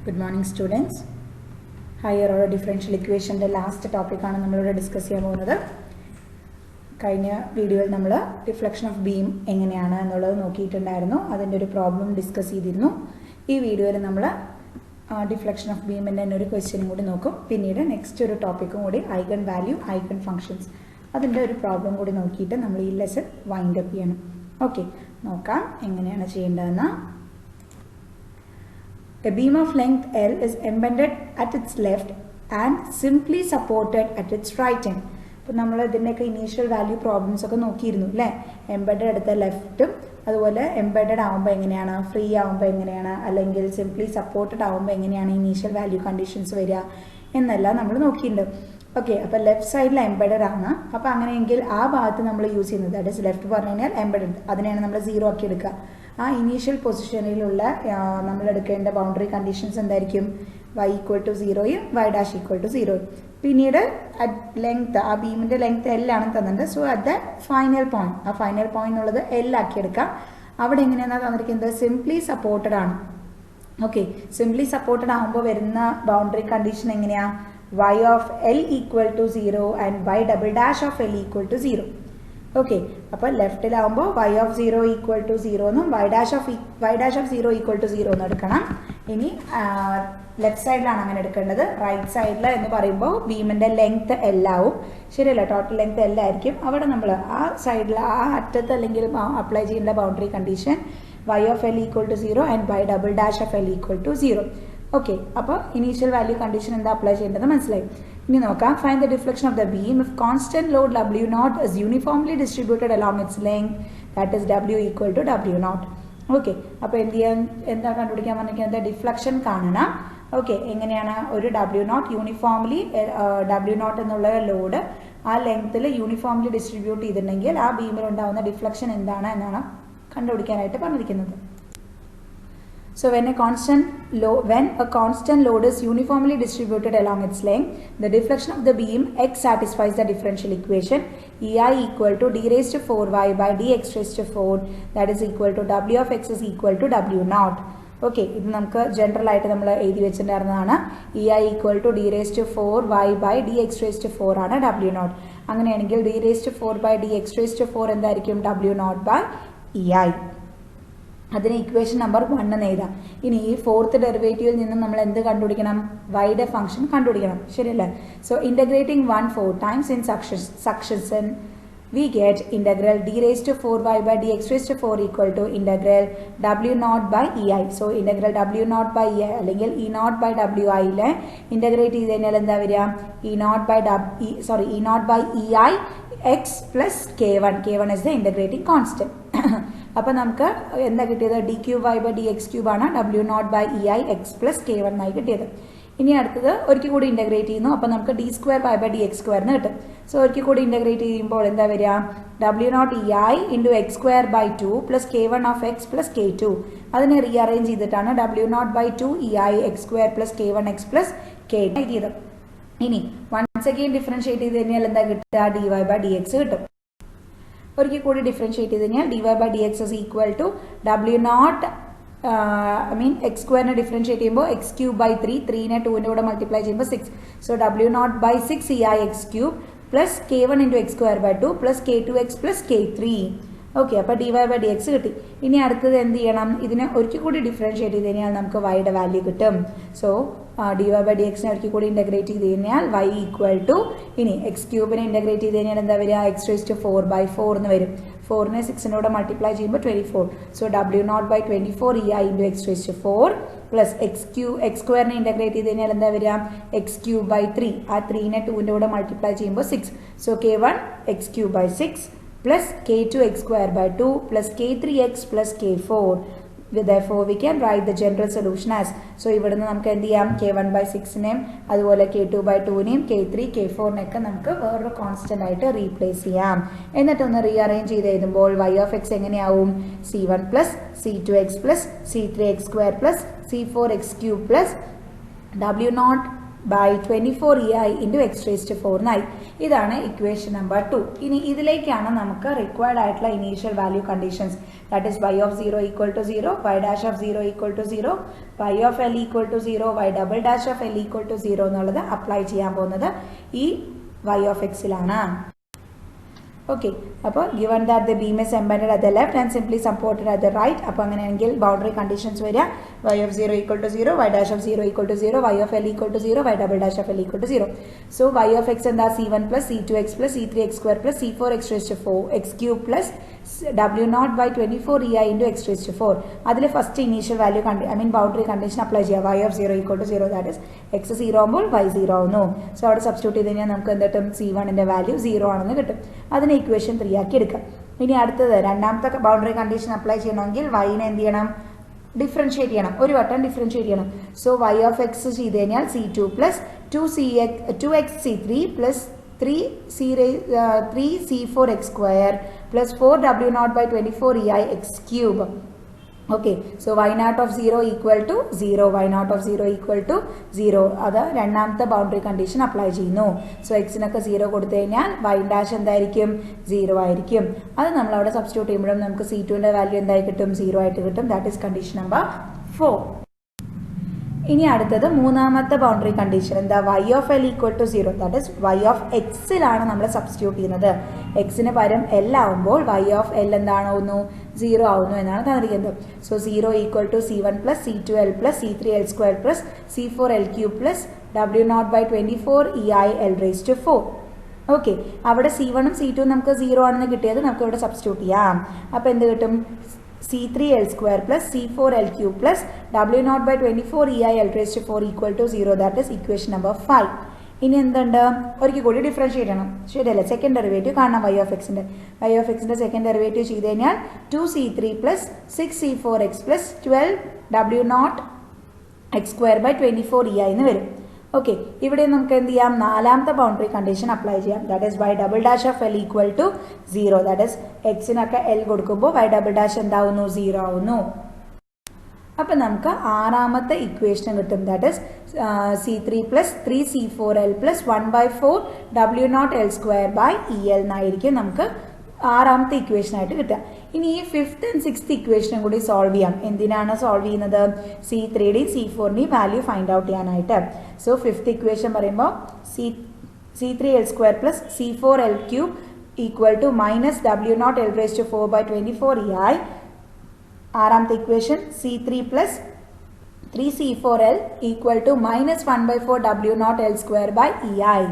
Good morning, students. Higher order differential equation the last topic ആണ് നമ്മളിവിടെ discuss ചെയ്യാൻ പോകുന്നത്. കഴിഞ്ഞ വീഡിയോയിൽ നമ്മൾ ഡിഫ്ലക്ഷൻ ഓഫ് ബീം എങ്ങനെയാണ് എന്നുള്ളത് നോക്കിയിട്ടുണ്ടായിരുന്നു. അതിൻ്റെ ഒരു പ്രോബ്ലം ഡിസ്കസ് ചെയ്തിരുന്നു. ഈ വീഡിയോയിൽ നമ്മൾ ഡിഫ്ലക്ഷൻ ഓഫ് ബീമിൻ്റെ തന്നെ ഒരു ക്വസ്റ്റ്യനും കൂടി നോക്കും. പിന്നീട് നെക്സ്റ്റ് ഒരു ടോപ്പിക്കും കൂടി ഐഗൺ വാല്യൂ, ഐഗൺ ഫങ്ഷൻസ്, അതിൻ്റെ ഒരു പ്രോബ്ലം കൂടി നോക്കിയിട്ട് നമ്മൾ ഈ ലെസൺ വൈൻഡ് അപ്പ് ചെയ്യണം. ഓക്കെ, നോക്കാം എങ്ങനെയാണ് ചെയ്യേണ്ടതെന്ന്. A beam of length L is embedded at its left and simply supported at its right end. ഇപ്പോൾ നമ്മൾ ഇതിൻ്റെയൊക്കെ ഇനീഷ്യൽ വാല്യൂ പ്രോബ്ലംസ് ഒക്കെ നോക്കിയിരുന്നു അല്ലേ. എംബെഡഡ് എടുത്ത ലെഫ്റ്റും അതുപോലെ എംബെഡഡ് ആകുമ്പോൾ എങ്ങനെയാണ്, ഫ്രീ ആകുമ്പോൾ എങ്ങനെയാണ്, അല്ലെങ്കിൽ സിംപ്ലി സപ്പോർട്ടഡ് ആകുമ്പോൾ എങ്ങനെയാണ് ഇനീഷ്യൽ വാല്യൂ കണ്ടീഷൻസ് വരിക എന്നെല്ലാം നമ്മൾ നോക്കിയിട്ടുണ്ട്. ഓക്കെ, അപ്പോൾ ലെഫ്റ്റ് സൈഡിൽ എംബെഡഡ് ആണ്. അപ്പോൾ അങ്ങനെയെങ്കിൽ ആ ഭാഗത്ത് നമ്മൾ യൂസ് ചെയ്യുന്നത്, ദാറ്റ് ഇസ് ലെഫ്റ്റ് പറഞ്ഞു കഴിഞ്ഞാൽ എംബെഡഡ്, അതിനെയാണ് നമ്മൾ 0 ആക്കി എടുക്കുക. ആ ഇനീഷ്യൽ പൊസിഷനിലുള്ള നമ്മൾ എടുക്കേണ്ട ബൗണ്ടറി കണ്ടീഷൻസ് എന്തായിരിക്കും? y = 0യും y' = 0യും. പിന്നീട് അറ്റ് ലെങ്ത്, ആ ബീമിൻ്റെ ലെങ്ത് L ആണ് തന്നിട്ടുണ്ട്. So at the final point, ആ ഫൈനൽ പോയിന്റ് എന്നുള്ളത് L ആക്കി എടുക്കാം. അവിടെ എങ്ങനെയാണ് തന്നിരിക്കുന്നത്? സിംപ്ലി സപ്പോർട്ടഡ് ആണ്. ഓക്കെ, സിംപ്ലി സപ്പോർട്ടഡ് ആകുമ്പോൾ വരുന്ന ബൗണ്ടറി കണ്ടീഷൻ എങ്ങനെയാ? y of L = 0 and y" of L = 0. Okay, അപ്പോൾ ലെഫ്റ്റിലാവുമ്പോൾ y of 0 = 0 എന്നും y' of 0 = 0 എന്നും എടുക്കണം. ഇനി ലെഫ്റ്റ് സൈഡിലാണ് അങ്ങനെ എടുക്കേണ്ടത്. റൈറ്റ് സൈഡിൽ എന്ന് പറയുമ്പോൾ ബീമിൻ്റെ ലെങ്ത് L ആവും, ശരിയല്ല? ടോട്ടൽ ലെങ്ത് L ആയിരിക്കും. അവിടെ നമ്മൾ ആ സൈഡിൽ ആ അറ്റത്ത് അല്ലെങ്കിൽ അപ്ലൈ ചെയ്യേണ്ട boundary condition y of L = 0 and y" of L = 0. Okay, അപ്പോൾ ഇനീഷ്യൽ വാല്യൂ കണ്ടീഷൻ എന്താ അപ്ലൈ ചെയ്യേണ്ടത് മനസ്സിലായി. ഇനി നോക്കാം. Find the deflection of the beam if constant load W0 is uniformly distributed along its length, that is W = W0. Okay, അപ്പോൾ എന്താ കണ്ടുപിടിക്കാൻ പറഞ്ഞിരിക്കുന്നത്? ഡിഫ്ലക്ഷൻ കാണണം. ഓക്കെ, എങ്ങനെയാണ്? ഒരു W0 യൂണിഫോംലി W0 എന്നുള്ള ലോഡ് ആ ലെങ്ത്തിൽ യൂണിഫോംലി ഡിസ്ട്രിബ്യൂട്ട് ചെയ്തിട്ടുണ്ടെങ്കിൽ ആ ബീമിൽ ഉണ്ടാകുന്ന ഡിഫ്ലക്ഷൻ എന്താണ് എന്നാണ് കണ്ടുപിടിക്കാനായിട്ട് പറഞ്ഞിരിക്കുന്നത്. So when a constant load is uniformly distributed along its length, the deflection of the beam X satisfies the differential equation EI = d⁴y by dx⁴, that is equal to W of X is equal to W0. Okay, ഇത് നമുക്ക് general ആയിട്ട് നമ്മൾ എഴുതി വെച്ചിട്ടുണ്ടായിരുന്നതാണ്. EI = d⁴y by dx⁴ ആണ് W0. അങ്ങനെയാണെങ്കിൽ d⁴ by dx⁴ എന്തായിരിക്കും? W0 by EI. അതിന് equation number 1 എന്ന് എഴുതാം. ഇനി ഈ ഫോർത്ത് ഡെറിവേറ്റീവിൽ നിന്നും നമ്മൾ എന്ത് കണ്ടുപിടിക്കണം? വൈയുടെ ഫംഗ്ഷൻ കണ്ടുപിടിക്കണം, ശരിയല്ലേ? So integrating 1/4 times in succession we get integral d⁴y by dx⁴ equal to integral W0 by EI. So integral W0 by EI അല്ലെങ്കിൽ E0 by WI ലെ ഇൻ്റഗ്രേറ്റ് ചെയ്ത് കഴിഞ്ഞാൽ എന്താ വരിക? E0 by EI x plus k1. k1 is the integrating constant. അപ്പോൾ നമുക്ക് എന്താ കിട്ടിയത്? d³ by dx³ ആണ് W0 by EI x plus k1 ആയി കിട്ടിയത്. ഇനി അടുത്തത് ഒരിക്കൽ കൂടി ഇൻ്റഗ്രേറ്റ് ചെയ്യുന്നു. അപ്പോൾ നമുക്ക് d² by dx² എന്ന് കിട്ടും. സോ ഒരിക്കൽ കൂടി ഇൻ്റഗ്രേറ്റ് ചെയ്യുമ്പോൾ എന്താ വരിക? W0 EI × x² by 2 plus k1 of x plus k2. അതിനെ റീഅറേഞ്ച് ചെയ്തിട്ടാണ് W0 by 2 EI x² plus k1x plus k2 എഴുതിയത്. ഇനി വൺസ് അഗെയിൻ ഡിഫറൻഷിയേറ്റ് ചെയ്ത് കഴിഞ്ഞാൽ എന്താ കിട്ടുക? dy by dx കിട്ടും. ഒരിക്കൽ കൂടി ഡിഫറൻഷിയേറ്റ് ചെയ്ത് കഴിഞ്ഞാൽ dy by dx is equal to W0 x² differentiate ചെയ്യുമ്പോൾ x³ by 3, 3നെ 2ൻ്റെ കൂടെ മൾട്ടിപ്ലൈ ചെയ്യുമ്പോൾ 6. So W0 by 6 EI x³ plus k1 × x² by 2 plus k2x plus k3. Okay, അപ്പോൾ dy by dx കിട്ടി. ഇനി അടുത്തത് എന്ത് ചെയ്യണം? ഇതിനെ ഒരിക്കൽ കൂടി ഡിഫറൻഷിയേറ്റ് ചെയ്ത് കഴിഞ്ഞാൽ നമുക്ക് y യുടെ വാല്യൂ കിട്ടും. സോ dy by dx ഒരിക്കൽ കൂടി ഇൻ്റഗ്രേറ്റ് ചെയ്ത് കഴിഞ്ഞാൽ y = ഇനി x³ ഇൻ്റഗ്രേറ്റ് ചെയ്ത് കഴിഞ്ഞാൽ എന്താ വരിക? x⁴ by 4 എന്ന് വരും. 4നെ 6ൻ്റെ കൂടെ മൾട്ടിപ്ലൈ ചെയ്യുമ്പോൾ 24. So W0 by 24 EI × x⁴ plus x² integrate ചെയ്ത് കഴിഞ്ഞാൽ എന്താ വരിക? x³ by 3. ആ 3നെ 2ൻ്റെ കൂടെ മൾട്ടിപ്ലൈ ചെയ്യുമ്പോൾ 6. So k1 x³ by 6 plus k2 x² by 2 plus k3x plus k4. Therefore we can write the general solution as, so ഇവിടുന്ന് നമുക്ക് എന്ത് ചെയ്യാം? k1 by 6നെയും അതുപോലെ k2 by 2നെയും k3 k4നെയൊക്കെ നമുക്ക് വേറൊരു കോൺസ്റ്റന്റ് ആയിട്ട് റീപ്ലേസ് ചെയ്യാം. എന്നിട്ടൊന്ന് റീഅറേഞ്ച് ചെയ്ത് എഴുതുമ്പോൾ y of x എങ്ങനെയാവും? c1 plus c2x plus c3x² plus c4x³ plus W0 by 24ei into x raised to 4 എന്നായി. ഇതാണ് ഇക്വേഷൻ നമ്പർ 2. ഇനി ഇതിലേക്കാണ് നമുക്ക് റിക്വയർഡ് ആയിട്ടുള്ള initial value conditions, that is y of 0 equal to 0, y dash of 0 equal to 0, y of l equal to 0, y double dash of l equal to 0 എന്നുള്ളത് apply ചെയ്യാൻ പോകുന്നത് ഈ y of x ലാണ്. Okay, അപ്പോൾ given that the beam is embedded at the left and simply supported at the right, അപ്പോൾ അങ്ങനെയെങ്കിൽ boundary conditions വരിക y of 0 equal to 0, y dash of 0 equal to 0, y of l equal to 0, y double dash of l equal to 0. So y of x എന്താ c1 plus c2x plus c3x square plus c4x raised to 4 x cube plus w0 by 24ei into x raised to 4. അതിൽ first initial value boundary condition apply ചെയ്യുക. y of 0 equal to 0, that is x 0 ആകുമ്പോൾ y 0 ആവുന്നു. So അവിടെ substitute ചെയ്ത് കഴിഞ്ഞാൽ നമുക്ക് എന്ത് കിട്ടും? c1ന്റെ വാല്യൂ 0 ആണെന്ന് കിട്ടും. അതിനെ ഇക്വേഷൻ 3 ആക്കി എടുക്കാം. ഇനി അടുത്തത് രണ്ടാമത്തെ ബൗണ്ടറി കണ്ടീഷൻ അപ്ലൈ ചെയ്യണമെങ്കിൽ y-നെ എന്ത് ചെയ്യണം? ഡിഫറൻഷിയേറ്റ് ചെയ്യണം, ഒരു വട്ടം ഡിഫറൻഷിയേറ്റ് ചെയ്യണം. സോ y of x ചെയ്ത് കഴിഞ്ഞാൽ c2 plus 2xc3 plus 3c4x square plus 4w0 by 24ei x cube. Okay, so y0 of 0 equal to 0, y0 of 0 equal to 0. അത് രണ്ടാമത്തെ ബൗണ്ടറി കണ്ടീഷൻ അപ്ലൈ ചെയ്യുന്നു. So എക്സിനൊക്കെ 0 കൊടുത്തു കഴിഞ്ഞാൽ y dash എന്തായിരിക്കും? 0 ആയിരിക്കും. അത് നമ്മൾ അവിടെ സബ്സ്റ്റിറ്റ്യൂട്ട് ചെയ്യുമ്പോഴും നമുക്ക് c2ന്റെ വാല്യൂ എന്തായി കിട്ടും? 0 ആയിട്ട് കിട്ടും. That is condition number 4. ഇനി അടുത്തത് മൂന്നാമത്തെ ബൗണ്ടറി കണ്ടീഷൻ എന്താ? y of l equal to 0, that is y of x-ലാണ് നമ്മൾ സബ്സ്റ്റിറ്റ്യൂട്ട് ചെയ്യുന്നത്. എക്സിന് പകരം l ആവുമ്പോൾ y of l എന്താണാവുന്നു? 0 ആവുന്നു എന്നാണ് തന്നിരിക്കുന്നത്. So 0 equal to c1 plus c2l plus c3l square plus c4l cube plus w0 by 24ei l raised to 4. Okay, അവിടെ c1ഉം c2ഉം നമുക്ക് 0 ആണെന്ന് കിട്ടിയത് നമുക്ക് ഇവിടെ സബ്സ്റ്റിറ്റ്യൂട്ട് ചെയ്യാം. അപ്പോൾ എന്ത് കിട്ടും? c3l square plus c4l cube plus w0 by 24ei l raised to 4 equal to 0. That is equation number 5. ഇനി എന്തുണ്ട്? ഒരിക്കൽ കൂടി ഡിഫറൻഷിയേറ്റ് ചെയ്യണം. ശരിയല്ലേ? സെക്കൻഡ് ഡെറിവേറ്റീവ് കാണാം y of x-ന്റെ. y of x-ന്റെ സെക്കൻഡ് ഡെറിവേറ്റീവ് ചെയ്ത് കഴിഞ്ഞാൽ 2c3 plus 6c4x plus 12w0 x square by 24ei എന്ന് വരും. ഓക്കെ, ഇവിടെ നമുക്ക് എന്ത് ചെയ്യാം? നാലാമത്തെ ബൗണ്ടറി കണ്ടീഷൻ അപ്ലൈ ചെയ്യാം. That is y double dash of l equal to 0. That is എക്സിനൊക്കെ l കൊടുക്കുമ്പോൾ y ഡബിൾ ഡാഷ് എന്താവുന്നു? 0 ആവുന്നു. അപ്പം നമുക്ക് ആറാമത്തെ ഇക്വേഷൻ കിട്ടും. That is c3 plus 3c4l plus 1/4 w0 l square by el എന്നായിരിക്കും നമുക്ക് ആറാമത്തെ ഇക്വേഷൻ ആയിട്ട് കിട്ടുക. ഇനി ഈ ഫിഫ്ത്ത് ആൻഡ് സിക്സ്ത് ഇക്വേഷനും കൂടി സോൾവ് ചെയ്യാം. എന്തിനാണ് സോൾവ് ചെയ്യുന്നത്? c3യുടെയും c4ന്റെയും വാല്യൂ ഫൈൻഡ് ഔട്ട് ചെയ്യാനായിട്ട്. സോ ഫിഫ്ത്ത് ഇക്വേഷൻ പറയുമ്പോൾ c3l square plus c4l cube equal to minus w0 l raised to 4 by 24ei. ആറാമത്തെ equation c3 plus 3c4l equal to minus 1/4 w0 l square by ei.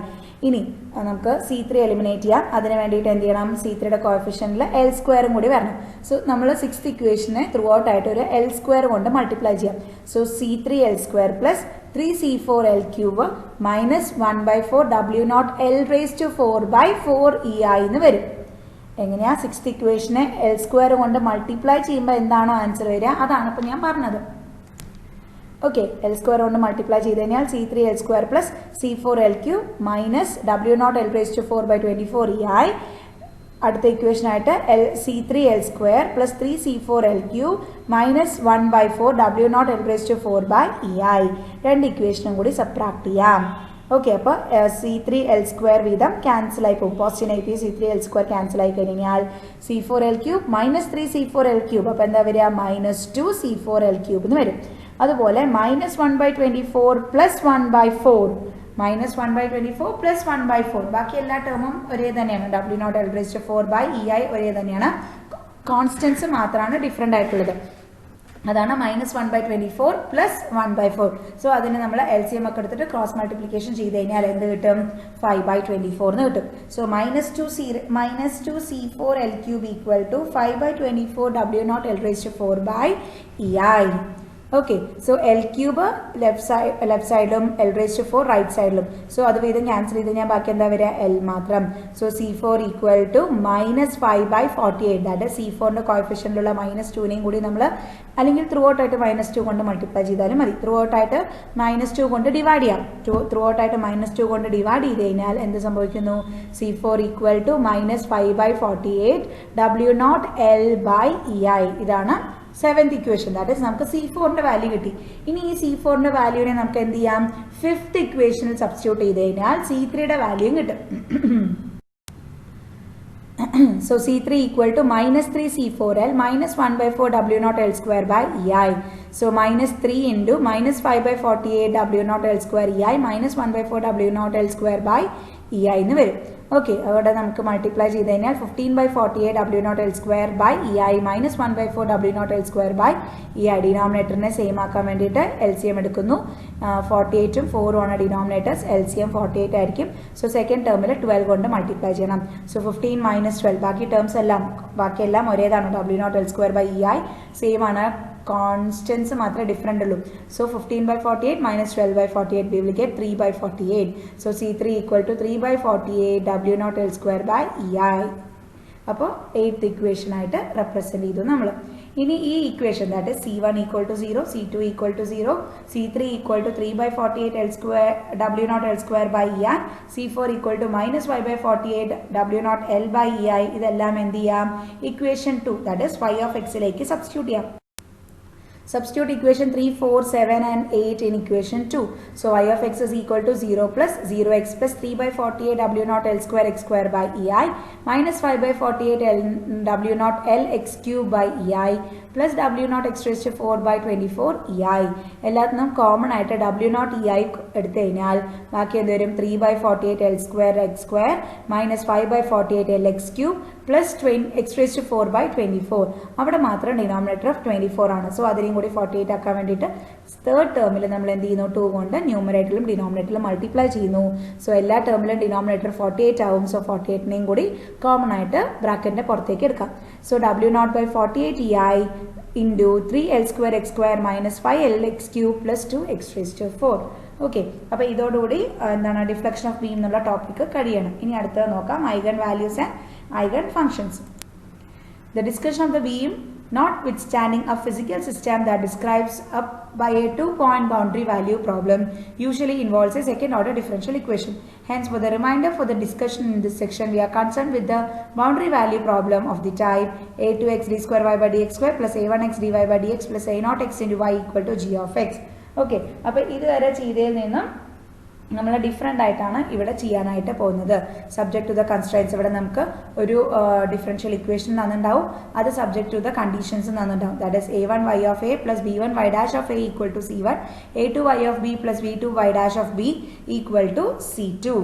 ഇനി നമുക്ക് c3 eliminate ചെയ്യാം. അതിന് വേണ്ടിയിട്ട് എന്ത് ചെയ്യണം? c3യുടെ കോഎഫിഷ്യന്റിൽ l സ്ക്വയറും കൂടി വരണം. സോ നമ്മൾ സിക്സ്ത് ഇക്വേഷനെ ത്രൂ ഔട്ട് ആയിട്ട് ഒരു l സ്ക്വയർ കൊണ്ട് മൾട്ടിപ്ലൈ ചെയ്യാം. So c3l square plus 3c4l cube minus 1/4 w0 l raised to 4 by 4ei എന്ന് വരും. എങ്ങനെയാ? സിക്സ്ത് ഇക്വേഷനെ l സ്ക്വയർ കൊണ്ട് മൾട്ടിപ്ലൈ ചെയ്യുമ്പോൾ എന്താണോ ആൻസർ വരിക അതാണ് ഇപ്പം ഞാൻ പറഞ്ഞത്. ഓക്കെ, എൽ സ്ക്വയർ കൊണ്ട് മൾട്ടിപ്ലൈ ചെയ്ത് കഴിഞ്ഞാൽ c3l square plus c4l cube minus w0 l raised to 4 by 24ei. അടുത്ത ഇക്വേഷൻ ആയിട്ട് c3l square plus 3c4l cube minus 1/4 w0 l raised to 4 by ei. രണ്ട് ഇക്വേഷനും കൂടി സബ്ട്രാക്ട് ചെയ്യാം. ഓക്കെ, അപ്പോൾ c3l സ്ക്വയർ വീതം ക്യാൻസൽ ആയി പോകും. Positive negative c3l square cancel ആയി കഴിഞ്ഞാൽ c4l cube minus 3c4l cube അപ്പോൾ എന്താ വരിക? മൈനസ് 2c4l ക്യൂബ് എന്ന് വരും. അതുപോലെ മൈനസ് 1/24 പ്ലസ് 1/4 മൈനസ് 1/24 പ്ലസ് 1/4 ബാക്കി എല്ലാ ടേമും ഒരേ തന്നെയാണ്. w0 l raised to 4 by ei ഒരേ തന്നെയാണ്. കോൺസ്റ്റൻസ് മാത്രമാണ് ഡിഫറെൻ്റ് ആയിട്ടുള്ളത്. അതാണ് മൈനസ് 1/24 പ്ലസ് 1/4. സോ അതിന് നമ്മൾ LCM ഒക്കെ എടുത്തിട്ട് ക്രോസ് മൾട്ടിപ്ലിക്കേഷൻ ചെയ്ത് കഴിഞ്ഞാൽ എന്ത് കിട്ടും? 5/24 എന്ന് കിട്ടും. So minus 2c4l cube equal to 5/24 w0 l raised to 4 by ei. Okay, so l cube left സൈഡിലും l raised to 4 റൈറ്റ് സൈഡിലും. സോ അത് വീതം ക്യാൻസൽ ചെയ്ത് കഴിഞ്ഞാൽ ബാക്കി എന്താ വരിക? l മാത്രം. So c4 equal to minus 5/48. That c4ന്റെ കോഎഫിഷ്യന്റിലുള്ള മൈനസ് 2നെയും കൂടി നമ്മൾ അല്ലെങ്കിൽ ത്രൂ ഔട്ട് ആയിട്ട് മൈനസ് 2 കൊണ്ട് മൾട്ടിപ്ലൈ ചെയ്താലും മതി. ത്രൂ ഔട്ട് ആയിട്ട് മൈനസ് 2 കൊണ്ട് ഡിവൈഡ് ചെയ്യാം. ത്രൂ ഔട്ട് ആയിട്ട് മൈനസ് 2 കൊണ്ട് ഡിവൈഡ് ചെയ്ത് കഴിഞ്ഞാൽ എന്ത് സംഭവിക്കുന്നു? c4 equal to minus 5/48 w0 l by ei. ഇതാണ് സെവൻത് ഇക്വേഷൻ. ദാറ്റ് ഈസ് നമുക്ക് C4ന്റെ വാല്യൂ കിട്ടി. ഇനി ഈ C4ന്റെ വാല്യൂനെ നമുക്ക് എന്ത് ചെയ്യാം, ഫിഫ്ത്ത് ഇക്വേഷനിൽ സബ്സ്റ്റിറ്റ്യൂട്ട് ചെയ്ത് കഴിഞ്ഞാൽ C3യുടെ വാല്യൂയും കിട്ടും. So C3 equal to minus 3 C4L minus 1 by 4 W0 L square by EI. So minus 3 into minus 5 by 48 W0 L square EI minus 1 by 4 W0 L square by EI എന്ന് വരും. Okay, അവിടെ നമുക്ക് multiply ചെയ്ത് കഴിഞ്ഞാൽ 15 by 48 W0 L square by EI minus 1 by 4 W0 L square by EI. ഡിനോമിനേറ്ററിനെ same ആക്കാൻ വേണ്ടിയിട്ട് LCM എടുക്കുന്നു. 48ഉം 4ഉം ആണ് ഡിനോമിനേറ്റേഴ്സ്. LCM 48 ആയിരിക്കും. സോ സെക്കൻഡ് ടേമിൽ 12 കൊണ്ട് മൾട്ടിപ്ലൈ ചെയ്യണം. സോ 15 minus 12, ബാക്കി ടേംസ് എല്ലാം ബാക്കിയെല്ലാം ഒരേതാണ്. W0 L square by EI same ആണ്, കോൺസ്റ്റൻസ് മാത്രമേ ഡിഫറെൻ്റ് ഉള്ളൂ. So 15 by 48 minus 12 by 48 we will get 3 by 48. So C3 equal to 3 by 48 W0 L square by EI. അപ്പോൾ 8th ഇക്വേഷൻ ആയിട്ട് represent ചെയ്തു നമ്മൾ. ഇനി ഈ equation that C1 equal to 0, C2 equal to 0, C3 equal to 3 by 48 L square W0 L square by EI, C4 equal to minus 5 by 48 W0 L by EI. ഇതെല്ലാം എന്ത് ചെയ്യാം, equation 2 that is y of x lake substitute ചെയ്യാം. Substitute equation 3, 4, 7 and 8 in equation 2. So y of x is equal to 0 plus 0x plus 3 by 48 W0 L square x square by EI minus 5 by 48 W0 L x cube by EI plus W0 x raised to 4 by 24 EI. എല്ലാത്തിനും common ആയിട്ട് W0 EI എടുത്തു കഴിഞ്ഞാൽ ബാക്കി എന്ത് വരും, 3 by 48 L square x square minus 5 by 48 L x cube plus x raised to 4 by 24. അവിടെ മാത്രം denominator of 24 ആണ്. സോ അതിനെയും കൂടി 48 ആക്കാൻ വേണ്ടിയിട്ട് തേർഡ് ടേമിൽ നമ്മൾ എന്ത് ചെയ്യുന്നു, 2 കൊണ്ട് ന്യൂമറേറ്ററിലും ഡിനോമിനേറ്ററിലും മൾട്ടിപ്ലൈ ചെയ്യുന്നു. സോ എല്ലാ ടേമിലും ഡിനോമിനേറ്റർ 48 ആവും. സോ 48നെയും കൂടി കോമൺ ആയിട്ട് ബ്രാക്കറ്റിന്റെ പുറത്തേക്ക് എടുക്കാം. So W0 by 48 EI into 3L square x square minus 5L x cube plus 2 x raised to 4. Okay, അപ്പോൾ ഇതോടുകൂടി എന്താണ് ഡിഫ്ലക്ഷൻ ഓഫ് ബീം എന്നുള്ള ടോപ്പിക്ക് കഴിയണം. ഇനി അടുത്തത് നോക്കാം, eigen values and eigen functions. The discussion of the beam notwithstanding a physical system that describes up by a 2-point boundary value problem usually involves a second order differential equation. Hence, for the remainder for the discussion in this section, we are concerned with the boundary value problem of the type a2x d square y by dx square plus a1x dy by dx plus a0x into y equal to g of x. Okay, അപ്പോൾ ഇതുവരെ ചെയ്തതിൽ നിന്നും നമ്മൾ different ആയിട്ടാണ് ഇവിടെ ചെയ്യാനായിട്ട് പോകുന്നത്. Subject to the constraints ഇവിടെ നമുക്ക് ഒരു ഡിഫറൻഷ്യൽ ഇക്വേഷൻ തന്നിട്ടുണ്ടാവും, അത് സബ്ജക്ട് ടു ദ കണ്ടീഷൻസ് തന്നിട്ടുണ്ടാവും. That is a1 y of a plus b1 y dash of a equal to c1, a2 y of b plus b2 y dash of b equal to c2.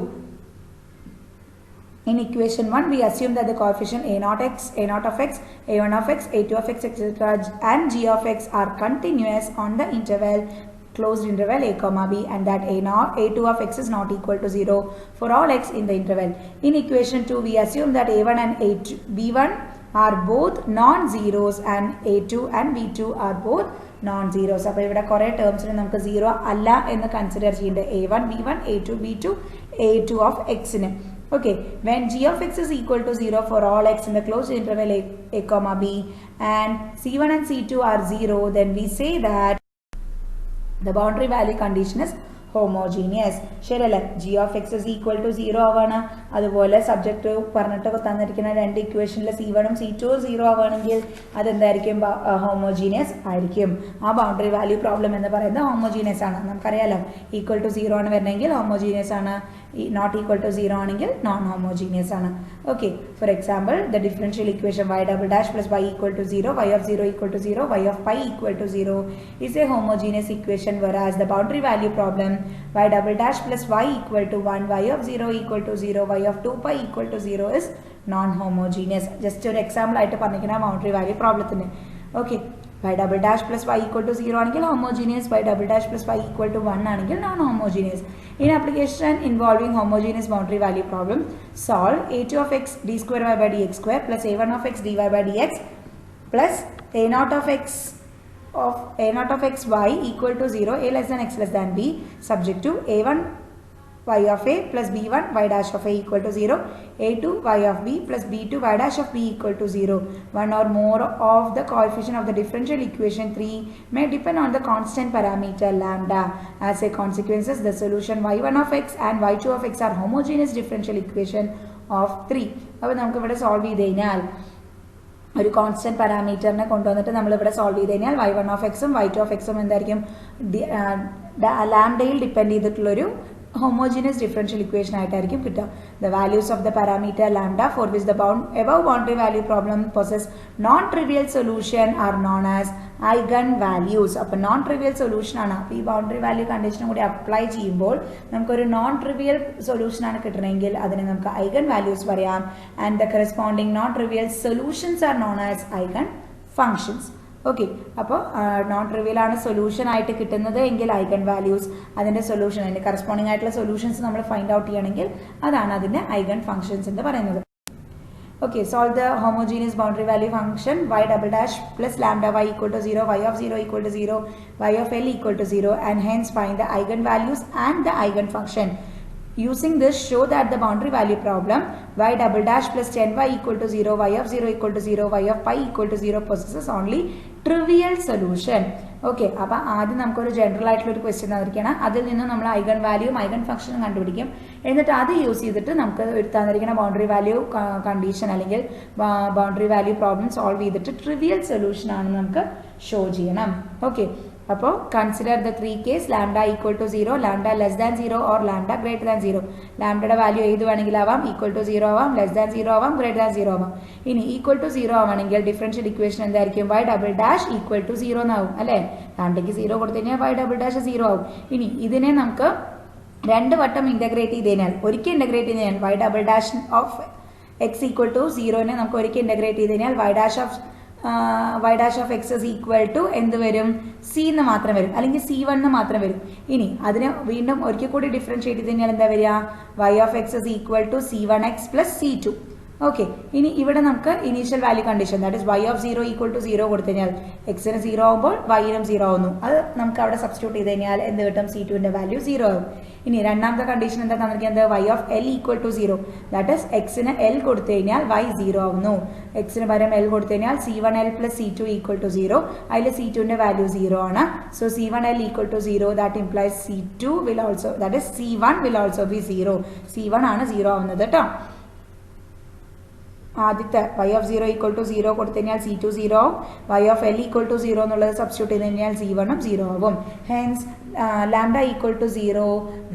In equation 1, we assume that the coefficient a0x, a0 of x, a1 of x, a2 of x, etc. and g of x are continuous on the interval closed interval a comma b, and that a2 of x is not equal to 0 for all x in the interval. In equation 2, we assume that a1 and b1 are both non-zeros and a2 and b2 are both non-zeros. അപ്പോൾ ഇവിടെ കുറേ ടേംസിന് നമുക്ക് 0 അല്ല എന്ന് consider ചെയ്യേണ്ടത്. a1 b1, a2 b2, a2 of x-ന്. Okay, when g of x is equal to 0 for all x in the closed interval a comma b and c1 and c2 are 0, then we say that the boundary value condition is homogeneous. ശരിയല്ലേ, g of x is equal to 0 ആവാണ്. അതുപോലെ subject പറഞ്ഞിട്ടൊക്കെ തന്നിരിക്കുന്ന രണ്ട് ഇക്വേഷനിൽ c1ഉം c2ഉം 0 ആവുകയാണെങ്കിൽ അതെന്തായിരിക്കും, homogeneous ആയിരിക്കും. ആ boundary value problem എന്ന് പറയുന്നത് ഹോമോജീനിയസ് ആണ്. നമുക്കറിയാലോ, ഈക്വൽ ടു 0 ആണ് വരണമെങ്കിൽ ഹോമോജീനിയസ് ആണ്, നോട്ട് ഈക്വൽ ടു 0 ആണെങ്കിൽ നോൺ ഹോമോജീനിയസ് ആണ്. Okay, for example the differential equation y double dash plus y equal to 0, y of 0 equal to 0, y of pi equal to 0 is a homogeneous equation, whereas the boundary value problem y double dash plus y equal to 1, y of 0 equal to 0, y of 2 pi equal to 0 is non-homogeneous. Just ഒരു example ആയിട്ട് പറഞ്ഞിരിക്കുന്ന boundary value പ്രോബ്ലത്തിന്. Okay, y double dash plus y equal to 0 ആണെങ്കിൽ homogeneous, y double dash plus y equal to 1 ആണെങ്കിൽ non-homogeneous. In application involving homogeneous boundary value problem, solve a2 of x d square y by dx square plus a1 of x dy by dx plus a0 of x y equal to 0, a less than x less than b, subject to a1 y of a plus b1 y dash of a equal to 0, a2 y of b plus b2 y dash of b equal to 0. One or more of the coefficient of the differential equation 3 may depend on the constant parameter lambda. As a consequence, the solution y1 of x and y2 of x are homogeneous differential equation of 3. അപ്പോൾ നമുക്ക് ഇവിടെ solve ചെയ്ത് കഴിഞ്ഞാൽ ഒരു constant പാരാമീറ്ററിനെ കൊണ്ടുവന്നിട്ട് നമ്മളിവിടെ solve ചെയ്ത് കഴിഞ്ഞാൽ y1 of x ഉം y2 of x ഉം എന്തായിരിക്കും ലാംഡയിൽ ഡിപ്പെൻഡ് ചെയ്തിട്ടുള്ളൊരു homogeneous differential equation ആയിട്ടായിരിക്കും കിട്ടുക. The values of the parameter lambda for which the above boundary value problem possess non-trivial solution are known as eigenvalues. അപ്പോൾ non trivial solution ആണ്. അപ്പോൾ ഈ boundary value കണ്ടീഷനും കൂടി apply ചെയ്യുമ്പോൾ നമുക്കൊരു നോൺ ട്രിവിയൽ സൊല്യൂഷൻ ആണ് കിട്ടണമെങ്കിൽ അതിനെ നമുക്ക് ഐഗൺ വാല്യൂസ് പറയാം. And the corresponding non trivial solutions are known as eigen functions. Okay, അപ്പോൾ നോൺ ട്രിവിയൽ ആണ് സൊല്യൂഷൻ ആയിട്ട് കിട്ടുന്നത് എങ്കിൽ ഐഗൺ വാല്യൂസ്, അതിൻ്റെ സൊല്യൂഷൻ, അതിൻ്റെ കറസ്പോണ്ടിങ് ആയിട്ടുള്ള സൊല്യൂഷൻസ് നമ്മൾ ഫൈൻഡ് ഔട്ട് ചെയ്യണമെങ്കിൽ അതാണ് അതിൻ്റെ ഐഗൺ ഫങ്ഷൻസ് എന്ന് പറയുന്നത്. Okay, solve the homogeneous boundary value function y double dash plus lambda y equal to 0, y of 0 equal to 0, y of L equal to 0, and hence find the eigenvalues and the eigenfunction. Using this, show that the boundary value problem y double dash plus 10y equal to 0, y of 0 equal to 0, y of pi equal to 0 possesses only trivial solution. Okay, അപ്പോൾ ആദ്യം നമുക്കൊരു general ആയിട്ടുള്ള ഒരു question തന്നിരിക്കണം. അതിൽ നിന്ന് നമ്മൾ eigen വാല്യൂയും eigen ഫംഗ്ഷനും കണ്ടുപിടിക്കും. എന്നിട്ട് അത് യൂസ് ചെയ്തിട്ട് നമുക്ക് ഒരു തന്നിരിക്കുന്ന ബൗണ്ടറി വാല്യൂ കണ്ടീഷൻ അല്ലെങ്കിൽ ബൗണ്ടറി വാല്യൂ പ്രോബ്ലം സോൾവ് ചെയ്തിട്ട് ട്രിവിയൽ സൊല്യൂഷൻ ആണെന്ന് നമുക്ക് ഷോ ചെയ്യണം. ഓക്കെ, അപ്പോൾ consider the 3 case lambda equal to 0, lambda less than 0 or lambda greater than 0. ലാംഡയുടെ വാല്യൂ ഏത് വേണമെങ്കിലും ആവാം, ഈക്വൽ ടു 0 ആവാം, ലെസ് ദാൻ 0 ആവാം, ഗ്രേറ്റർ ദാൻ 0 ആവാം. ഇനി ഈക്വൽ ടു 0 ആവണമെങ്കിൽ ഡിഫറൻഷ്യൽ ഇക്വേഷൻ എന്തായിരിക്കും? y double dash equal to 0 എന്നാവും അല്ലേ? ലാംഡയ്ക്ക് 0 കൊടുത്തു കഴിഞ്ഞാൽ y ഡബിൾ ഡാഷ് 0 ആവും. ഇനി ഇതിനെ നമുക്ക് 2 വട്ടം ഇന്റഗ്രേറ്റ് ചെയ്ത് കഴിഞ്ഞാൽ, ഒരിക്കൽ ഇന്റഗ്രേറ്റ് ചെയ്ത് കഴിഞ്ഞാൽ y double dash of x equal to 0നെ നമുക്ക് ഒരിക്കൽ ഇന്റഗ്രേറ്റ് ചെയ്ത് കഴിഞ്ഞാൽ y dash of x is equal to എന്ത് വരും? സി എന്ന് മാത്രം വരും, അല്ലെങ്കിൽ C1 എന്ന് മാത്രം വരും. ഇനി അതിനെ വീണ്ടും ഒരിക്കൽ കൂടി ഡിഫറൻഷിയേറ്റ് ചെയ്ത് കഴിഞ്ഞാൽ എന്താ വരിക? y of x is equal to C1x plus C2. Okay, ഇനി ഇവിടെ നമുക്ക് initial value condition, that is y of 0 equal to 0 കൊടുത്തു കഴിഞ്ഞാൽ എക്സിന് 0 ആകുമ്പോൾ വൈനും 0 ആവുന്നു. അത് നമുക്ക് അവിടെ സബ്സ്റ്റിറ്റ്യൂട്ട് ചെയ്ത് കഴിഞ്ഞാൽ എന്ത് കിട്ടും? C2ന്റെ വാല്യൂ 0 ആവും. ഇനി രണ്ടാമത്തെ കണ്ടീഷൻ എന്താ തന്നിരിക്കുന്നത്? y of L equal to 0, that is എക്സിന് L കൊടുത്തു കഴിഞ്ഞാൽ y 0 ആവുന്നു. എക്സിന് പകരം L കൊടുത്തു കഴിഞ്ഞാൽ C1L plus C2 equal to 0. അതിൽ C2ന്റെ വാല്യൂ 0 ആണ്. So C1L equal to 0, that implies C2 will also, that is C1 will also be 0. C1 ആണ് 0 ആവുന്നത് കേട്ടോ. ആദ്യത്തെ y ഓഫ് 0 ഈക്വൽ ടു 0 കൊടുത്തു കഴിഞ്ഞാൽ C2 0 ആവും. y of L equal to 0 എന്നുള്ളത് സബ്സ്റ്റിറ്റ്യൂട്ട് ചെയ്ത് കഴിഞ്ഞാൽ C1 ഉം 0 ആവും. Hence lambda equal to 0,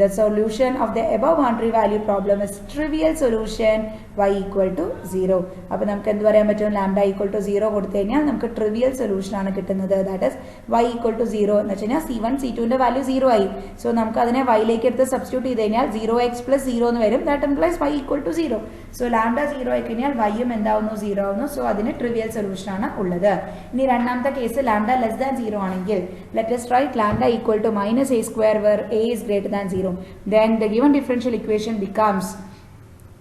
the solution of the above boundary value problem is trivial solution y equal to 0. അപ്പോൾ നമുക്ക് എന്ത് പറയാൻ പറ്റും? lambda equal to 0 കൊടുത്തു കഴിഞ്ഞാൽ നമുക്ക് ട്രിവിയൽ സൊല്യൂഷൻ ആണ് കിട്ടുന്നത്. That is y equal to 0 എന്ന് വെച്ച് കഴിഞ്ഞാൽ C1 C2ന്റെ വാല്യൂ 0 ആയി. സോ നമുക്ക് അതിനെ y-ലേക്ക് എടുത്ത് സബ്സ്റ്റിറ്റ്യൂട്ട് ചെയ്ത് കഴിഞ്ഞാൽ 0x പ്ലസ് 0 എന്ന് വരും. That implies y equal to 0. So lambda 0 ആയി കഴിഞ്ഞാൽ y ഉം എന്താവുന്നു? 0 ആവുന്നു. സോ അതിന് ട്രിവിയൽ സൊല്യൂഷൻ ആണ് ഉള്ളത്. ഇനി രണ്ടാമത്തെ കേസ് lambda ലെസ് ദാൻ 0 ആണെങ്കിൽ let us write lambda equal to minus a square where a is greater than 0. Then the given differential equation becomes,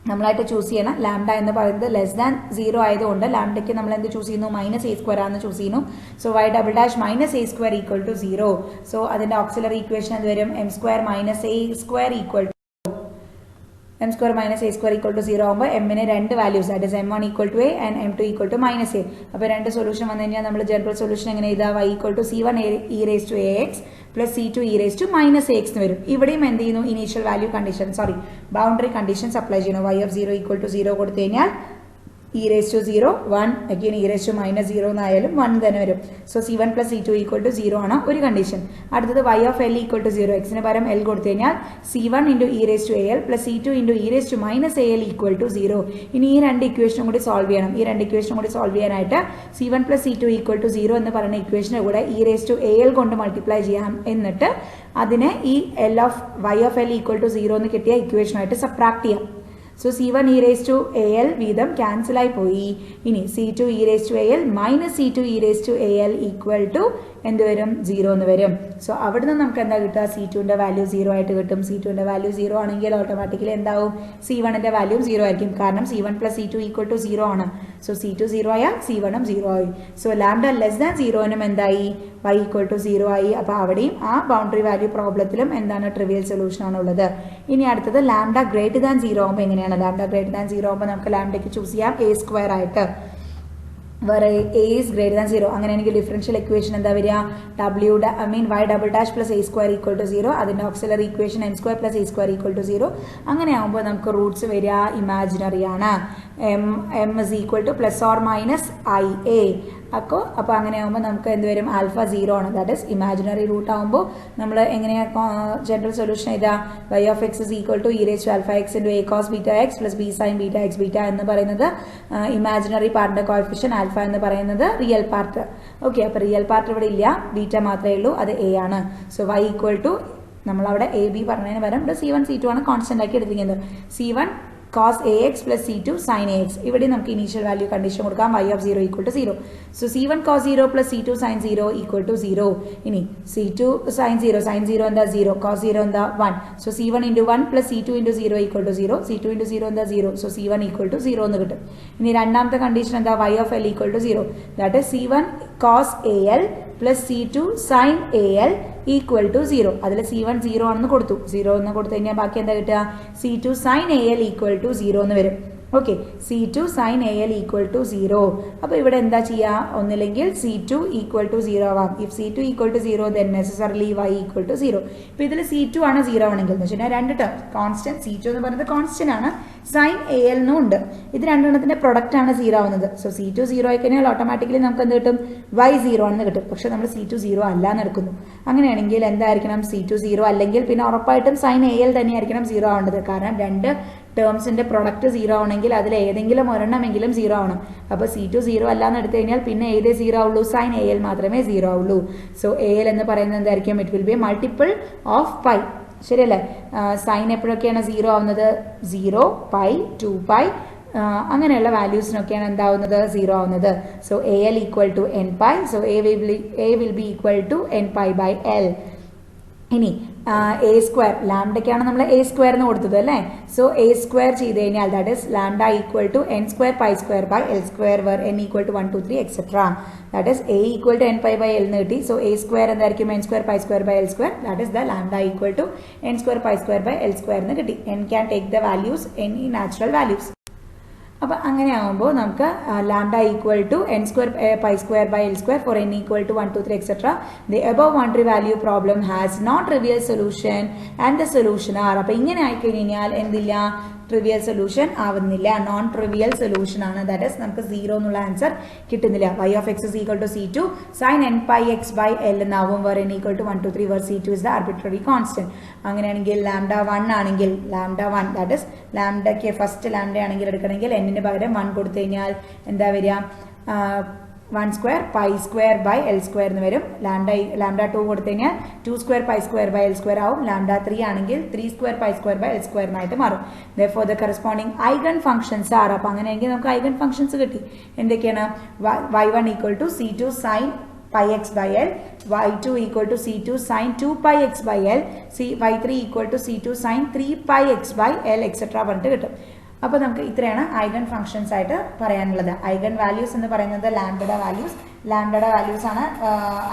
നമ്മളായിട്ട് ചൂസ് ചെയ്യണം. ലാംഡ എന്ന് പറയുന്നത് ലെസ് ദാൻ 0 ആയതുകൊണ്ട് ലാംഡയ്ക്ക് നമ്മൾ എന്ത് ചൂസ് ചെയ്യുന്നു? മൈനസ് a സ്ക്വയർ ആണെന്ന് ചൂസ് ചെയ്യുന്നു. So y double dash minus a square equal to 0. So അതിന്റെ ഓക്സിലറി ഇക്വേഷൻ എന്ത് വരും? m square minus a square equal m square minus a square equal to 0 ആകുമ്പോൾ എമ്മിന് രണ്ട് values, that is m1 equal to a and m2 equal to minus a. അപ്പോൾ രണ്ട് solution വന്നു കഴിഞ്ഞാൽ നമ്മൾ ജനറൽ സൊല്യൂഷൻ എങ്ങനെ എഴുതാം? y equal to C1 e raised to ax plus C2 e raised to minus ax എന്ന് വരും. ഇവിടെയും എന്ത് ചെയ്യുന്നു? Initial value condition, boundary conditions apply ചെയ്യുന്നു. y ഓഫ് 0 ഈക്വൽ ടു 0 കൊടുത്തു കഴിഞ്ഞാൽ e raised to 0 1, again e raised to minus 0 എന്നായാലും 1 തന്നെ വരും. So C1 plus C2 equal to 0 ആണ് ഒരു കണ്ടീഷൻ. അടുത്തത് y of L equal to 0, എക്സിന് പകരം L കൊടുത്തു കഴിഞ്ഞാൽ C1 into e raised to al plus C2 into e raised to minus al equal to 0. ഇനി ഈ രണ്ട് ഇക്വേഷനും കൂടി സോൾവ് ചെയ്യണം. ഈ രണ്ട് ഇക്വേഷനും കൂടി സോൾവ് ചെയ്യാനായിട്ട് C1 plus C2 equal to 0 എന്ന് പറയുന്ന ഇക്വേഷനെ കൂടെ e raised to al കൊണ്ട് മൾട്ടിപ്ലൈ ചെയ്യാം. എന്നിട്ട് അതിനെ ഈ y of L equal to 0 എന്ന് കിട്ടിയ ഇക്വേഷനായിട്ട് സബ്ട്രാക്ട് ചെയ്യാം. So C1 e raised to al വീതം ക്യാൻസൽ ആയി പോയി. ഇനി C2 e raised to al minus C2 e raised to al equal to എന്ത് വരും? 0 എന്ന് വരും. സോ അവിടുന്ന് നമുക്ക് എന്താ കിട്ടുക? C2ന്റെ വാല്യൂ 0 ആയിട്ട് കിട്ടും. C2ന്റെ വാല്യൂ 0 ആണെങ്കിൽ ഓട്ടോമാറ്റിക്കലി എന്താവും? C1ന്റെ വാല്യൂ 0 ആയിരിക്കും. കാരണം C1 plus C2 equal to 0 ആണ്. സോ C2 0 ആയാൽ C1 ഉം 0 ആയി. സോ ലാംഡ ലെസ് ദാൻ 0നും എന്തായി? y ഈക്വൽ ടു 0 ആയി. അപ്പോൾ അവിടെയും ആ ബൗണ്ടറി വാല്യൂ പ്രോബ്ലത്തിലും എന്താണ്? ട്രിവിയൽ സൊല്യൂഷൻ ആണുള്ളത്. ഇനി അടുത്തത് ലാംഡ ഗ്രേറ്റർ ദാൻ 0 ആകുമ്പോൾ എങ്ങനെയാണ്? ലാംഡ ഗ്രേറ്റർ ദാൻ 0 ആകുമ്പോൾ നമുക്ക് ലാംഡയ്ക്ക് ചൂസ് ചെയ്യാം a സ്ക്വയർ ആയിട്ട്. where a is greater than 0 അങ്ങനെയാണെങ്കിൽ ഡിഫറൻഷ്യൽ ഇക്വേഷൻ എന്താ വരിക y double dash plus a square equal to 0 അതിന്റെ auxiliary equation m square plus a square equal to 0 അങ്ങനെ ആകുമ്പോൾ നമുക്ക് റൂട്ട്സ് വരിക ഇമാജിനറി ആണ് m is equal to plus or minus ia അപ്പോൾ അങ്ങനെ ആകുമ്പോൾ നമുക്ക് എന്ത് വരും ആൽഫ 0 ആണ് ദാറ്റ് ഇസ് ഇമാജിനറി റൂട്ട് ആകുമ്പോൾ നമ്മൾ എങ്ങനെയാ ജനറൽ സൊല്യൂഷൻ ചെയ്താൽ y of x is equal to e raised to alpha x into a cos beta x plus b sin beta x beta എന്ന് പറയുന്നത് ഇമാജിനറി പാർട്ടിന്റെ കോഎഫിഷ്യന്റ് ആൽഫ എന്ന് പറയുന്നത് real part okay അപ്പോൾ real part ഇവിടെ ഇല്ല beta മാത്രമേ ഉള്ളൂ അത് a ആണ് സോ y ഈക്വൽ ടു നമ്മളവിടെ എ ബി പറഞ്ഞതിന് പകരം ഇവിടെ c1 c2 ആണ് കോൺസ്റ്റന്റ് ആക്കി എടുത്തിരിക്കുന്നത് c1 cos ax plus c2 sin ax ഇവിടെ നമുക്ക് ഇനീഷ്യൽ വാല്യൂ കണ്ടീഷൻ കൊടുക്കാം y of 0 equal to 0 so c1 cos 0 plus c2 sin 0 equal to 0 ഇനി c2 sin 0 എന്താ 0 cos 0 എന്താ 1 so c1 into 1 plus c2 into 0 equal to 0 c2 into 0 എന്താ 0 so c1 equal to 0 എന്ന് കിട്ടും ഇനി രണ്ടാമത്തെ condition എന്താ y of l equal to 0 that is c1 cos al plus c2 sin al equal to 0 അതിൽ c1 0 ആണെന്ന് കൊടുത്തു 0 എന്ന് കൊടുത്തു കഴിഞ്ഞാൽ ബാക്കി എന്താ കിട്ടുക c2 sin al equal to 0 എന്ന് വരും okay c2 sin al equal to 0 അപ്പോൾ ഇവിടെ എന്താ ചെയ്യുക ഒന്നില്ലെങ്കിൽ c2 equal to 0 ആവാം if c2 equal to 0 then necessarily y equal to 0 ഇപ്പോൾ ഇതിൽ c2 ആണ് 0 ആണെങ്കിൽ എന്ന് വെച്ചാൽ രണ്ട് ടേം കോൺസ്റ്റന്റ് c2 എന്ന് പറയുന്നത് കോൺസ്റ്റന്റ് ആണ് sin al എന്നും ഉണ്ട് ഇത് രണ്ടെണ്ണത്തിന്റെ പ്രൊഡക്റ്റ് ആണ് 0 ആവുന്നത് സോ c2 0 ആയി കഴിഞ്ഞാൽ ഓട്ടോമാറ്റിക്കലി നമുക്ക് എന്ത് കിട്ടും y 0 ആണെന്ന് കിട്ടും പക്ഷെ നമ്മൾ c2 0 അല്ല എന്ന് എടുക്കുന്നു അങ്ങനെയാണെങ്കിൽ എന്തായിരിക്കണം c2 0 അല്ലെങ്കിൽ പിന്നെ ഉറപ്പായിട്ടും sin al തന്നെയായിരിക്കണം 0 ആവേണ്ടത് കാരണം രണ്ട് ടേംസിന്റെ പ്രൊഡക്റ്റ് 0 ആവണമെങ്കിൽ അതിൽ ഏതെങ്കിലും ഒരെണ്ണമെങ്കിലും 0 ആവണം അപ്പോൾ c2 0 അല്ല എന്ന് എടുത്തു കഴിഞ്ഞാൽ പിന്നെ ഏതേ 0 ആവുള്ളൂ sin al മാത്രമേ 0 ആവുള്ളൂ സോ al എന്ന് പറയുന്നത് എന്തായിരിക്കും it will be multiple of pi ശരിയല്ലേ സൈൻ എപ്പോഴൊക്കെയാണ് 0 ആവുന്നത് 0 പൈ 2 പൈ അങ്ങനെയുള്ള വാല്യൂസിനൊക്കെയാണ് എന്താവുന്നത് 0 ആവുന്നത് so al equal to n pi so a will be equal to n pi by l ഇനി എ സ്ക്വയർ ലാംഡയ്ക്കാണ് നമ്മൾ എ സ്ക്വയർ എന്ന് കൊടുത്തത് അല്ലേ സോ എ സ്ക്വയർ ചെയ്ത് കഴിഞ്ഞാൽ that is lambda equal to n square pi square by L square where n equal to 1 2 3 etcetera that is a equal to n pi by l എന്ന് കിട്ടി so a square എന്തായിരിക്കും n square pi square by L square that is the lambda equal to n square pi square by L square എന്ന് കിട്ടി n can take the values n ഈ natural values അപ്പോൾ അങ്ങനെ ആകുമ്പോൾ നമുക്ക് lambda equal to n square pi square by L square for n equal to 1 2 3 etcetera the above boundary value problem has not trivial solution and the solution are അപ്പോൾ ഇങ്ങനെ ആയിക്കഴിഞ്ഞാൽ എന്തില്ല trivial solution ആവുന്നില്ല non trivial solution ആണ് that is നമുക്ക് 0 എന്നുള്ള answer കിട്ടുന്നില്ല y of x is equal to c2 sin n pi x by l എന്നാവും where n equal to 1 2 3 where c2 is the arbitrary constant അങ്ങനെയാണെങ്കിൽ lambda 1 ആണെങ്കിൽ lambda 1 that is ലാംഡയ്ക്ക് first lambda ആണെങ്കിൽ എടുക്കണമെങ്കിൽ n ന് പകരം 1 കൊടുത്തു കഴിഞ്ഞാൽ എന്താ വരിക 1 square pi square by L square എന്ന് വരും ലാംഡ 2 കൊടുത്തു കഴിഞ്ഞാൽ 2 square pi square by L square ആവും ലാംഡ 3 ആണെങ്കിൽ 3 square pi square by L square എന്നായിട്ട് മാറും therefore the corresponding eigen functions are അപ്പോൾ അങ്ങനെയെങ്കിൽ നമുക്ക് eigen functions കിട്ടി എന്തൊക്കെയാണ് y1 equal to c2 sin pi x by l y2 equal to c2 sin 2 pi x by l y3 equal to c2 sin 3 pi x by l etc പറഞ്ഞിട്ട് കിട്ടും അപ്പോൾ നമുക്ക് ഇത്രയാണ് ഐഗൺ ഫംഗ്ഷൻസ് ആയിട്ട് പറയാനുള്ളത് eigen values എന്ന് പറയുന്നത് ലാംഡയുടെ വാല്യൂസ് ആണ്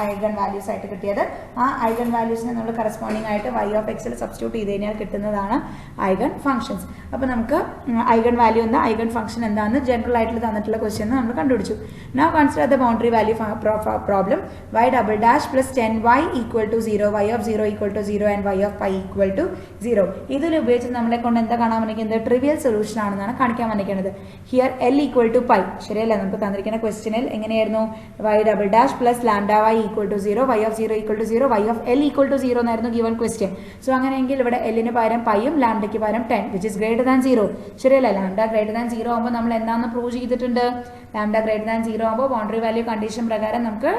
ഐഗൺ വാല്യൂസ് ആയിട്ട് കിട്ടിയത് ആ ഐഗൺ വാല്യൂസിനെ നമ്മൾ കറസ്പോണ്ടിങ് ആയിട്ട് y of x ൽ സബ്സ്റ്റിറ്റ്യൂട്ട് ചെയ്ത് കഴിഞ്ഞാൽ കിട്ടുന്നതാണ് ഐഗൺ ഫംഗ്ഷൻസ് അപ്പോൾ നമുക്ക് ഐഗൺ വാല്യൂ എന്താ ഐഗൺ ഫംഗ്ഷൻ എന്താണെന്ന് ജനറൽ ആയിട്ട് തന്നിട്ടുള്ള ക്വസ്റ്റ്യൻ നമ്മൾ കണ്ടുപിടിച്ചു now consider the boundary value problem y double dash plus 10y equal to 0 y of 0 equal to 0 and y of pi equal to 0 ഇതിൽ ഉപയോഗിച്ച് നമ്മളെ കൊണ്ട് എന്താ കാണാൻ പറ്റുന്നത് ട്രിവിയൽ സൊല്യൂഷൻ ആണെന്നാണ് കാണിക്കാൻ പറ്റുന്നത് here l equal to pi ശരിയല്ല നമുക്ക് തന്നിരിക്കുന്ന ക്വസ്റ്റ്യനിൽ എങ്ങനെയായിരുന്നു y double dash plus lambda y equal to 0 y of 0 equal to 0 y of l equal to 0 എന്നായിരുന്നു given question സോ അങ്ങനെയെങ്കിൽ ഇവിടെ l ന് പകരം പൈയും ലാംഡയ്ക്ക് പകരം 10 which is greater than 0 ശരിയല്ല ലാംഡ greater than 0 ആകുമ്പോൾ നമ്മൾ എന്താണെന്ന് പ്രൂവ് ചെയ്തിട്ടുണ്ട് ലാംഡ greater than 0 ആകുമ്പോൾ ബൗണ്ടറി വാല്യൂ കണ്ടീഷൻ പ്രകാരം നമുക്ക്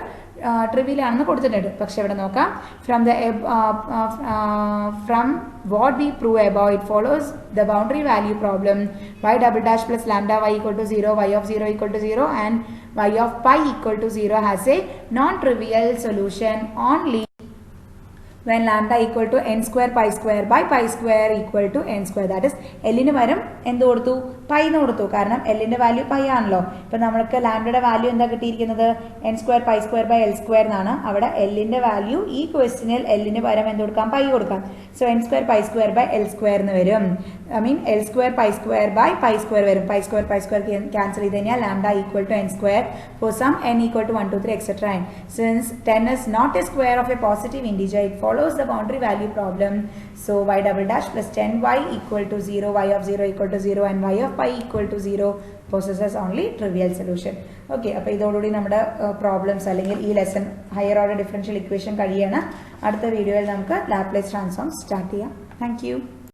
ട്രിവിയൽ ആണെന്ന് കൊടുത്തിട്ടുണ്ട് പക്ഷെ ഇവിടെ നോക്കാം from what we prove above it follows the boundary value problem y double dash plus lambda y equal to 0 y of 0 equal to 0 and y of pi equal to 0 has a non-trivial solution only when lambda equal to n square pi square by pi square equal to n square. That is L-ന് പകരം എന്ത് കൊടുത്തു? Pi എന്ന് കൊടുത്തു. കാരണം L-ന്റെ value pi ആണല്ലോ. ഇപ്പം നമ്മൾക്ക് ലാംഡയുടെ വാല്യൂ എന്താ കിട്ടിയിരിക്കുന്നത്? n square pi square by L square എന്നാണ്. അവിടെ L-ന്റെ വാല്യൂ ഈ ക്വസ്റ്റ്യനിൽ L-ന് പകരം എന്ത് കൊടുക്കാം? പൈ കൊടുക്കാം. So n square pi square by L square എന്ന് വരും. I mean L square pi square by pi square വരും. pi square ക്യാൻസൽ ചെയ്ത് കഴിഞ്ഞാൽ lambda equal to n square for some n equal to 1, 2, 3, etc. And since 10 is not a square of a positive integer, it follows the boundary value problem. So y double dash plus 10y equal to 0, y of 0 equal to 0 and y of pi equal to 0 possesses only trivial solution. Okay, അപ്പോൾ ഇതോടുകൂടി നമ്മുടെ problems അല്ലെങ്കിൽ ഈ lesson higher order differential equation കഴിയാണ്. അടുത്ത വീഡിയോയിൽ നമുക്ക് Laplace transform start ചെയ്യാം. Thank U.